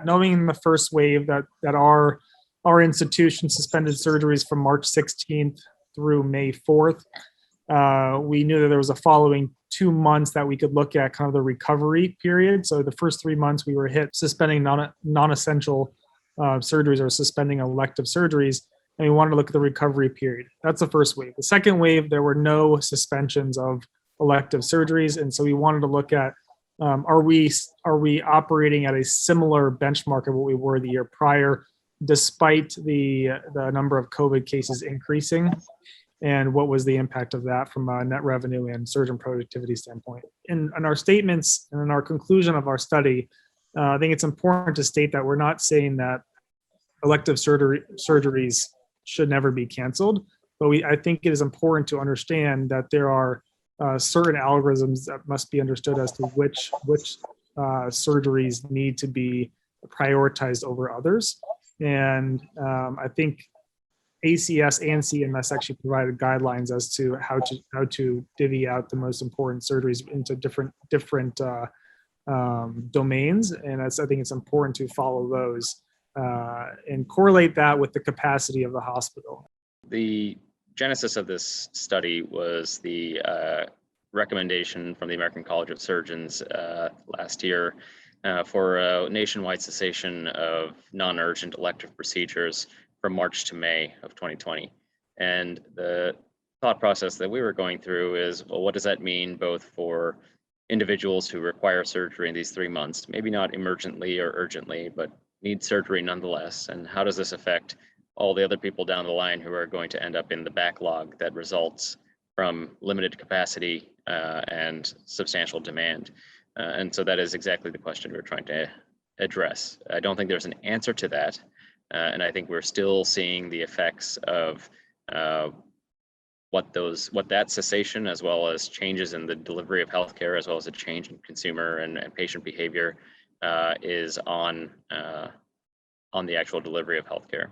Knowing in the first wave that our institution suspended surgeries from March 16th through May 4th, we knew that there was a following 2 months that we could look at kind of the recovery period. So the first 3 months we were hit suspending non-essential surgeries or suspending elective surgeries, and we wanted to look at the recovery period. That's the first wave. The second wave, there were no suspensions of elective surgeries, and so we wanted to look at are we operating at a similar benchmark of what we were the year prior, despite the number of COVID cases increasing, and what was the impact of that from a net revenue and surgeon productivity standpoint. In our statements and in our conclusion of our study, I think it's important to state that we're not saying that elective surgeries should never be canceled, but I think it is important to understand that there are certain algorithms that must be understood as to which surgeries need to be prioritized over others. And I think ACS and CMS actually provided guidelines as to how to divvy out the most important surgeries into different domains. And I think it's important to follow those and correlate that with the capacity of the hospital. The genesis of this study was the recommendation from the American College of Surgeons last year for a nationwide cessation of non-urgent elective procedures from March to May of 2020. And the thought process that we were going through is, well, what does that mean both for individuals who require surgery in these 3 months, maybe not emergently or urgently, but need surgery nonetheless? And how does this affect all the other people down the line who are going to end up in the backlog that results from limited capacity and substantial demand? And so that is exactly the question we're trying to address. I don't think there's an answer to that. And I think we're still seeing the effects of what that cessation, as well as changes in the delivery of healthcare, as well as a change in consumer and patient behavior, is on the actual delivery of healthcare.